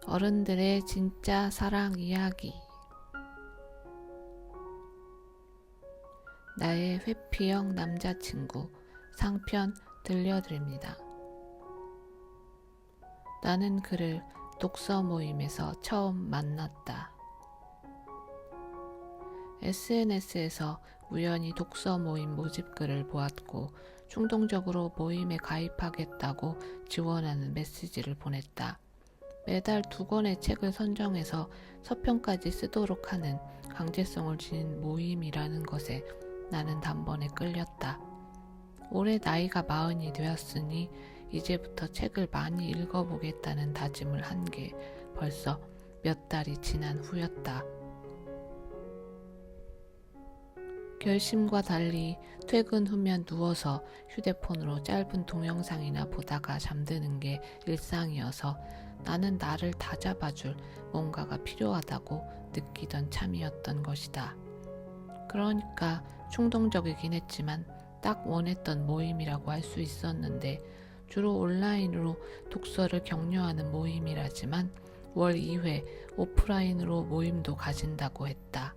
어른들의 진짜 사랑 이야기. 나의 회피형 남자친구 상편 들려드립니다. 나는 그를 독서 모임에서 처음 만났다. SNS에서 우연히 독서 모임 모집글을 보았고 충동적으로 모임에 가입하겠다고 지원하는 메시지를 보냈다. 매달 2권의 책을 선정해서 서평까지 쓰도록 하는 강제성을 지닌 모임이라는 것에 나는 단번에 끌렸다. 올해 나이가 40이 되었으니 이제부터 책을 많이 읽어보겠다는 다짐을 한 게 벌써 몇 달이 지난 후였다. 결심과 달리 퇴근 후면 누워서 휴대폰으로 짧은 동영상이나 보다가 잠드는 게 일상이어서 나는 나를 다잡아줄 뭔가가 필요하다고 느끼던 참이었던 것이다. 그러니까 충동적이긴 했지만 딱 원했던 모임이라고 할 수 있었는데 주로 온라인으로 독서를 격려하는 모임이라지만 월 2회 오프라인으로 모임도 가진다고 했다.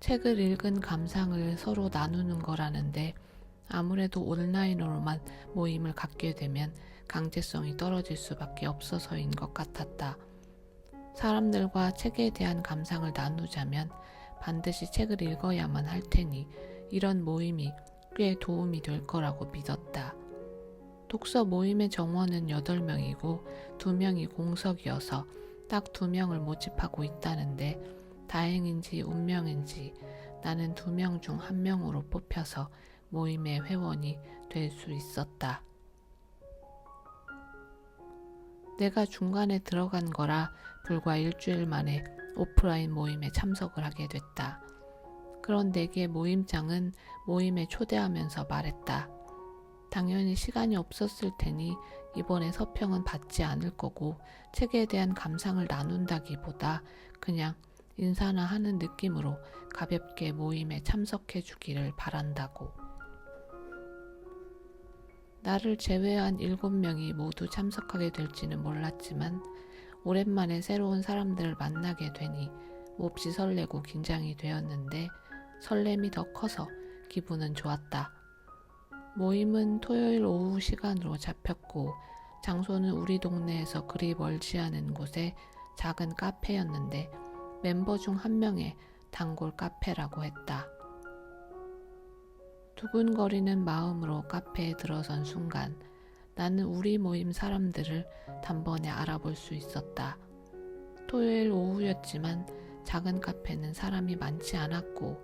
책을 읽은 감상을 서로 나누는 거라는데 아무래도 온라인으로만 모임을 갖게 되면 강제성이 떨어질 수밖에 없어서인 것 같았다. 사람들과 책에 대한 감상을 나누자면 반드시 책을 읽어야만 할 테니 이런 모임이 꽤 도움이 될 거라고 믿었다. 독서 모임의 정원은 8명이고 2명이 공석이어서 딱 2명을 모집하고 있다는데 다행인지 운명인지 나는 2명 중 1명으로 뽑혀서 모임의 회원이 될 수 있었다. 내가 중간에 들어간 거라 불과 일주일 만에 오프라인 모임에 참석을 하게 됐다. 그런 내게 모임장은 모임에 초대하면서 말했다. 당연히 시간이 없었을 테니 이번에 서평은 받지 않을 거고 책에 대한 감상을 나눈다기보다 그냥 인사나 하는 느낌으로 가볍게 모임에 참석해 주기를 바란다고. 나를 제외한 7명이 모두 참석하게 될지는 몰랐지만 오랜만에 새로운 사람들을 만나게 되니 몹시 설레고 긴장이 되었는데 설렘이 더 커서 기분은 좋았다. 모임은 토요일 오후 시간으로 잡혔고 장소는 우리 동네에서 그리 멀지 않은 곳의 작은 카페였는데 멤버 중 1명의 단골 카페라고 했다. 두근거리는 마음으로 카페에 들어선 순간 나는 우리 모임 사람들을 단번에 알아볼 수 있었다. 토요일 오후였지만 작은 카페는 사람이 많지 않았고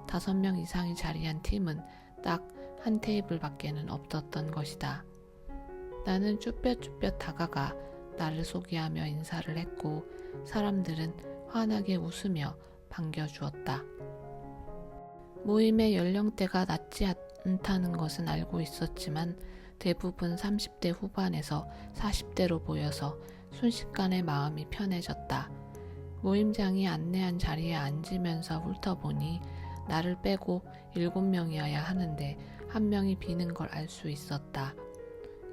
5명 이상이 자리한 팀은 딱 한 테이블 밖에는 없었던 것이다. 나는 쭈뼛쭈뼛 다가가 나를 소개하며 인사를 했고 사람들은 환하게 웃으며 반겨주었다. 모임의 연령대가 낮지 않다는 것은 알고 있었지만 대부분 30대 후반에서 40대로 보여서 순식간에 마음이 편해졌다. 모임장이 안내한 자리에 앉으면서 훑어보니 나를 빼고 7명이어야 하는데 1명이 비는 걸 알 수 있었다.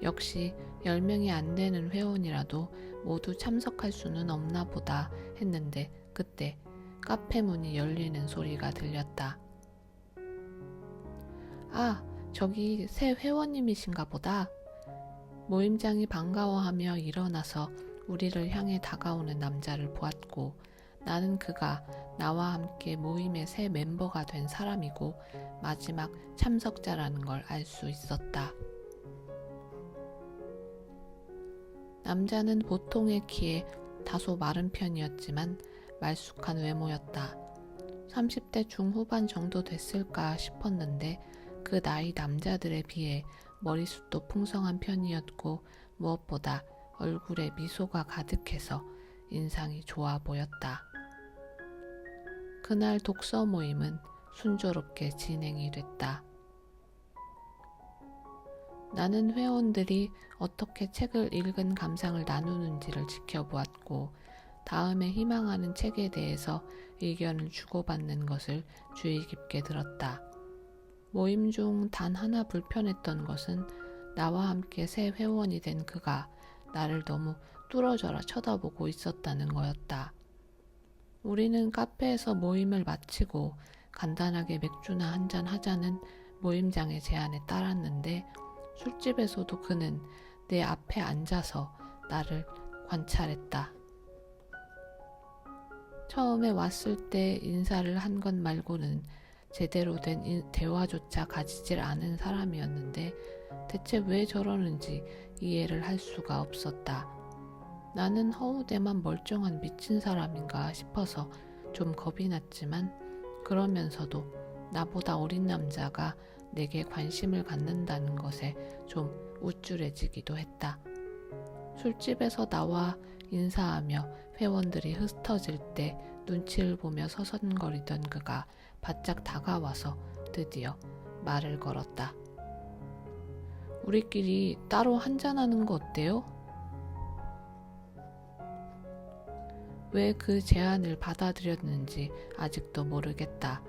역시 10명이 안 되는 회원이라도 모두 참석할 수는 없나 보다 했는데 그때 카페 문이 열리는 소리가 들렸다. 아, 저기 새 회원님이신가 보다. 모임장이 반가워하며 일어나서 우리를 향해 다가오는 남자를 보았고 나는 그가 나와 함께 모임의 새 멤버가 된 사람이고 마지막 참석자라는 걸 알 수 있었다. 남자는 보통의 키에 다소 마른 편이었지만 말쑥한 외모였다. 30대 중후반 정도 됐을까 싶었는데 그 나이 남자들에 비해 머리숱도 풍성한 편이었고 무엇보다 얼굴에 미소가 가득해서 인상이 좋아 보였다. 그날 독서 모임은 순조롭게 진행이 됐다. 나는 회원들이 어떻게 책을 읽은 감상을 나누는지를 지켜보았고 다음에 희망하는 책에 대해서 의견을 주고받는 것을 주의 깊게 들었다. 모임 중 단 하나 불편했던 것은 나와 함께 새 회원이 된 그가 나를 너무 뚫어져라 쳐다보고 있었다는 거였다. 우리는 카페에서 모임을 마치고 간단하게 맥주나 한잔 하자는 모임장의 제안에 따랐는데 술집에서도 그는 내 앞에 앉아서 나를 관찰했다. 처음에 왔을 때 인사를 한 것 말고는 제대로 된 대화조차 가지질 않은 사람이었는데 대체 왜 저러는지 이해를 할 수가 없었다. 나는 허우대만 멀쩡한 미친 사람인가 싶어서 좀 겁이 났지만 그러면서도 나보다 어린 남자가 내게 관심을 갖는다는 것에 좀 우쭐해지기도 했다. 술집에서 나와 인사하며 회원들이 흩어질 때 눈치를 보며 서성거리던 그가 바짝 다가와서 드디어 말을 걸었다. 우리끼리 따로 한잔하는 거 어때요? 왜 그 제안을 받아들였는지 아직도 모르겠다.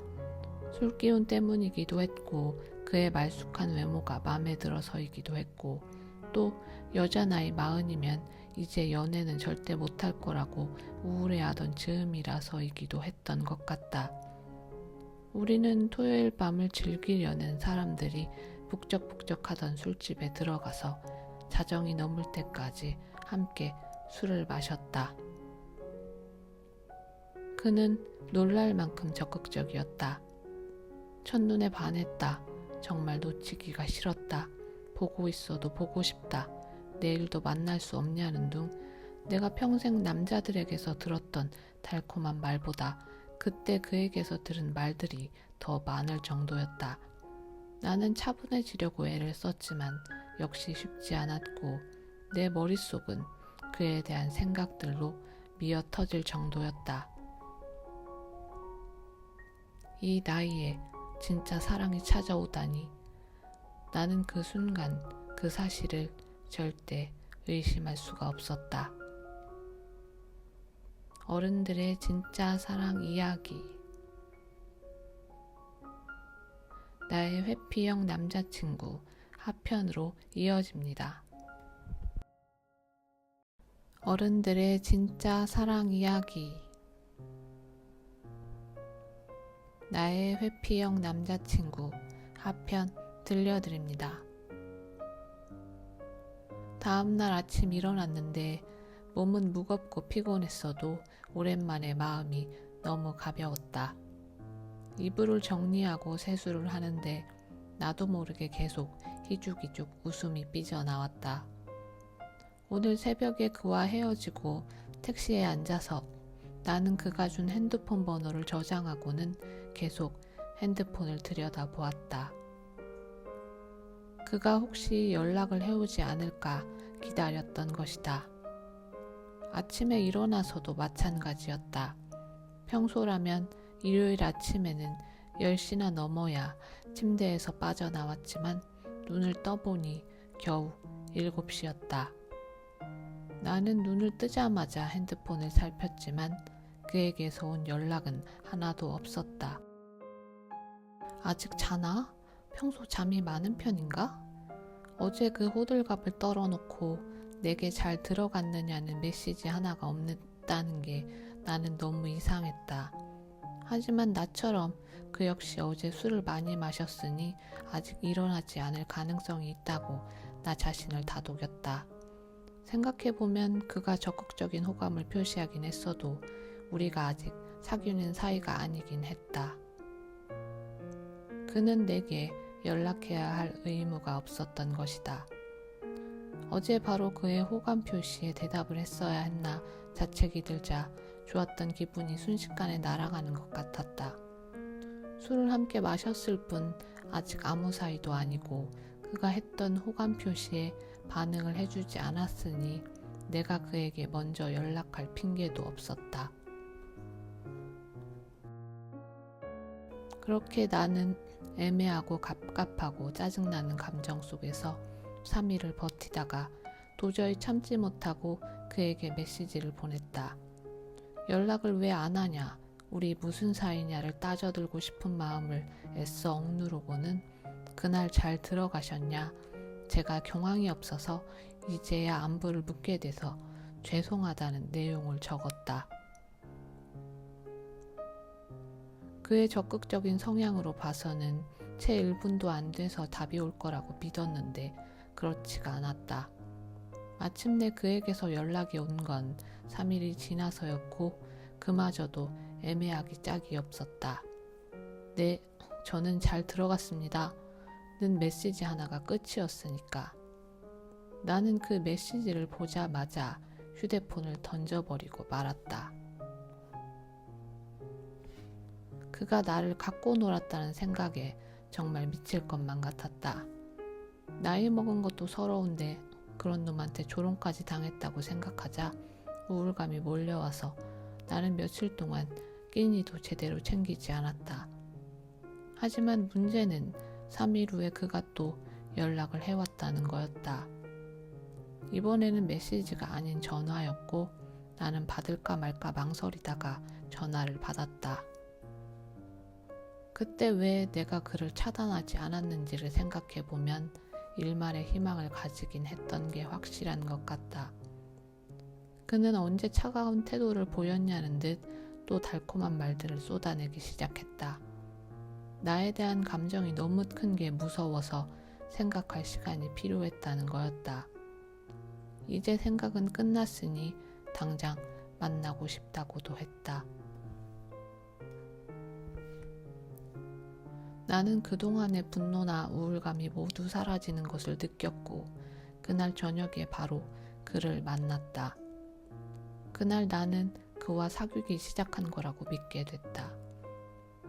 술기운 때문이기도 했고 그의 말쑥한 외모가 마음에 들어서이기도 했고 또 여자 나이 40이면 이제 연애는 절대 못할 거라고 우울해하던 즈음이라서이기도 했던 것 같다. 우리는 토요일 밤을 즐기려는 사람들이 북적북적하던 술집에 들어가서 자정이 넘을 때까지 함께 술을 마셨다. 그는 놀랄 만큼 적극적이었다. 첫눈에 반했다. 정말 놓치기가 싫었다. 보고 있어도 보고 싶다. 내일도 만날 수 없냐는 둥 내가 평생 남자들에게서 들었던 달콤한 말보다 그때 그에게서 들은 말들이 더 많을 정도였다. 나는 차분해지려고 애를 썼지만 역시 쉽지 않았고 내 머릿속은 그에 대한 생각들로 미어 터질 정도였다. 이 나이에 진짜 사랑이 찾아오다니. 나는 그 순간 그 사실을 절대 의심할 수가 없었다. 어른들의 진짜 사랑 이야기. 나의 회피형 남자친구 하편으로 이어집니다. 어른들의 진짜 사랑 이야기. 나의 회피형 남자친구 하편 들려드립니다. 다음날 아침 일어났는데 몸은 무겁고 피곤했어도 오랜만에 마음이 너무 가벼웠다. 이불을 정리하고 세수를 하는데 나도 모르게 계속 희죽희죽 웃음이 삐져나왔다. 오늘 새벽에 그와 헤어지고 택시에 앉아서 나는 그가 준 핸드폰 번호를 저장하고는 계속 핸드폰을 들여다보았다. 그가 혹시 연락을 해오지 않을까 기다렸던 것이다. 아침에 일어나서도 마찬가지였다. 평소라면 일요일 아침에는 10시나 넘어야 침대에서 빠져나왔지만 눈을 떠보니 겨우 7시였다. 나는 눈을 뜨자마자 핸드폰을 살폈지만 그에게서 온 연락은 하나도 없었다. 아직 자나? 평소 잠이 많은 편인가? 어제 그 호들갑을 떨어놓고 내게 잘 들어갔느냐는 메시지 하나가 없다는 게 나는 너무 이상했다. 하지만 나처럼 그 역시 어제 술을 많이 마셨으니 아직 일어나지 않을 가능성이 있다고 나 자신을 다독였다. 생각해보면 그가 적극적인 호감을 표시하긴 했어도 우리가 아직 사귀는 사이가 아니긴 했다. 그는 내게 연락해야 할 의무가 없었던 것이다. 어제 바로 그의 호감 표시에 대답을 했어야 했나 자책이 들자 좋았던 기분이 순식간에 날아가는 것 같았다. 술을 함께 마셨을 뿐 아직 아무 사이도 아니고 그가 했던 호감 표시에 반응을 해주지 않았으니 내가 그에게 먼저 연락할 핑계도 없었다. 그렇게 나는 애매하고 갑갑하고 짜증나는 감정 속에서 3일을 버티다가 도저히 참지 못하고 그에게 메시지를 보냈다. 연락을 왜 안 하냐, 우리 무슨 사이냐를 따져들고 싶은 마음을 애써 억누르고는 그날 잘 들어가셨냐, 제가 경황이 없어서 이제야 안부를 묻게 돼서 죄송하다는 내용을 적었다. 그의 적극적인 성향으로 봐서는 채 1분도 안 돼서 답이 올 거라고 믿었는데 그렇지가 않았다. 마침내 그에게서 연락이 온 건 3일이 지나서였고 그마저도 애매하기 짝이 없었다. 네, 저는 잘 들어갔습니다. 는 메시지 하나가 끝이었으니까. 나는 그 메시지를 보자마자 휴대폰을 던져버리고 말았다. 그가 나를 갖고 놀았다는 생각에 정말 미칠 것만 같았다. 나이 먹은 것도 서러운데 그런 놈한테 조롱까지 당했다고 생각하자 우울감이 몰려와서 나는 며칠 동안 끼니도 제대로 챙기지 않았다. 하지만 문제는 3일 후에 그가 또 연락을 해왔다는 거였다. 이번에는 메시지가 아닌 전화였고 나는 받을까 말까 망설이다가 전화를 받았다. 그때 왜 내가 그를 차단하지 않았는지를 생각해보면 일말의 희망을 가지긴 했던 게 확실한 것 같다. 그는 언제 차가운 태도를 보였냐는 듯 또 달콤한 말들을 쏟아내기 시작했다. 나에 대한 감정이 너무 큰 게 무서워서 생각할 시간이 필요했다는 거였다. 이제 생각은 끝났으니 당장 만나고 싶다고도 했다. 나는 그동안의 분노나 우울감이 모두 사라지는 것을 느꼈고 그날 저녁에 바로 그를 만났다. 그날 나는 그와 사귀기 시작한 거라고 믿게 됐다.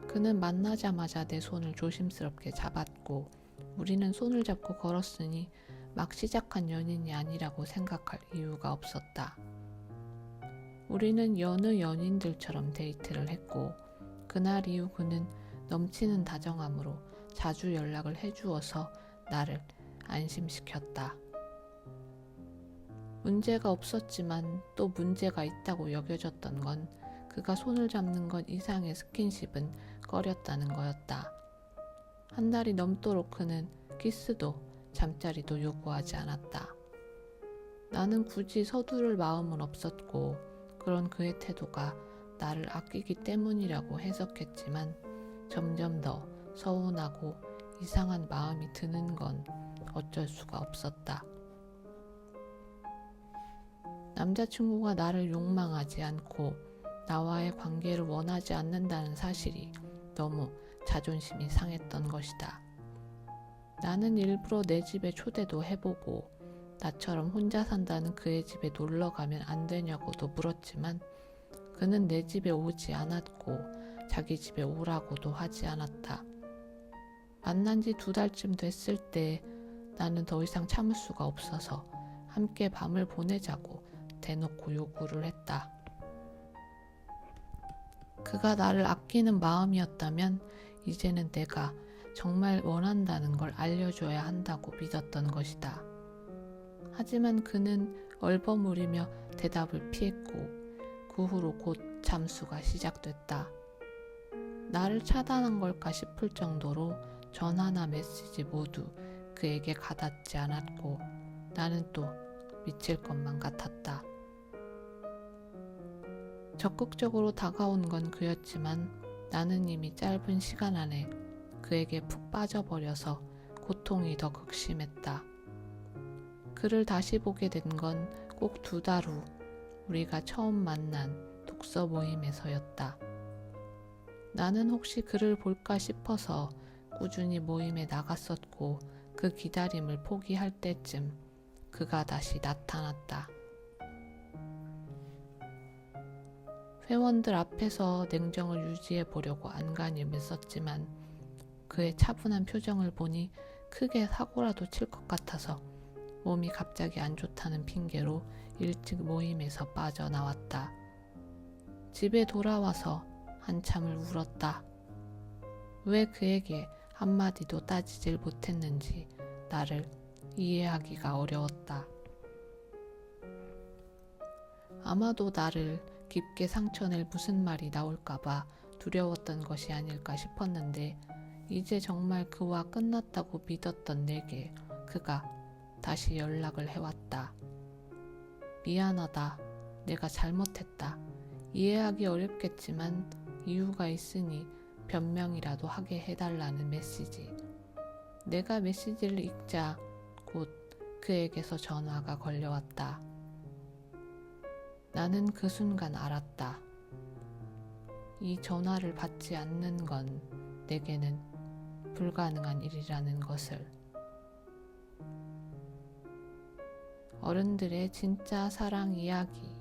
그는 만나자마자 내 손을 조심스럽게 잡았고 우리는 손을 잡고 걸었으니 막 시작한 연인이 아니라고 생각할 이유가 없었다. 우리는 여느 연인들처럼 데이트를 했고 그날 이후 그는 넘치는 다정함으로 자주 연락을 해주어서 나를 안심시켰다. 문제가 없었지만 또 문제가 있다고 여겨졌던 건 그가 손을 잡는 것 이상의 스킨십은 꺼렸다는 거였다. 한 달이 넘도록 그는 키스도 잠자리도 요구하지 않았다. 나는 굳이 서두를 마음은 없었고 그런 그의 태도가 나를 아끼기 때문이라고 해석했지만 점점 더 서운하고 이상한 마음이 드는 건 어쩔 수가 없었다. 남자친구가 나를 욕망하지 않고 나와의 관계를 원하지 않는다는 사실이 너무 자존심이 상했던 것이다. 나는 일부러 내 집에 초대도 해보고 나처럼 혼자 산다는 그의 집에 놀러 가면 안 되냐고도 물었지만 그는 내 집에 오지 않았고 자기 집에 오라고도 하지 않았다. 만난 지 2달쯤 됐을 때 나는 더 이상 참을 수가 없어서 함께 밤을 보내자고 대놓고 요구를 했다. 그가 나를 아끼는 마음이었다면 이제는 내가 정말 원한다는 걸 알려줘야 한다고 믿었던 것이다. 하지만 그는 얼버무리며 대답을 피했고 그 후로 곧 잠수가 시작됐다. 나를 차단한 걸까 싶을 정도로 전화나 메시지 모두 그에게 가닿지 않았고 나는 또 미칠 것만 같았다. 적극적으로 다가온 건 그였지만 나는 이미 짧은 시간 안에 그에게 푹 빠져버려서 고통이 더 극심했다. 그를 다시 보게 된 건 꼭 2달 후 우리가 처음 만난 독서 모임에서였다. 나는 혹시 그를 볼까 싶어서 꾸준히 모임에 나갔었고 그 기다림을 포기할 때쯤 그가 다시 나타났다. 회원들 앞에서 냉정을 유지해 보려고 안간힘을 썼지만 그의 차분한 표정을 보니 크게 사고라도 칠 것 같아서 몸이 갑자기 안 좋다는 핑계로 일찍 모임에서 빠져나왔다. 집에 돌아와서 한참을 울었다. 왜 그에게 한마디도 따지질 못했는지 나를 이해하기가 어려웠다. 아마도 나를 깊게 상처낼 무슨 말이 나올까봐 두려웠던 것이 아닐까 싶었는데 이제 정말 그와 끝났다고 믿었던 내게 그가 다시 연락을 해왔다. 미안하다. 내가 잘못했다. 이해하기 어렵겠지만 이유가 있으니 변명이라도 하게 해달라는 메시지. 내가 메시지를 읽자 곧 그에게서 전화가 걸려왔다. 나는 그 순간 알았다. 이 전화를 받지 않는 건 내게는 불가능한 일이라는 것을. 어른들의 진짜 사랑 이야기.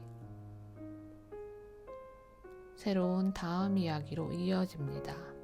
새로운 다음 이야기로 이어집니다.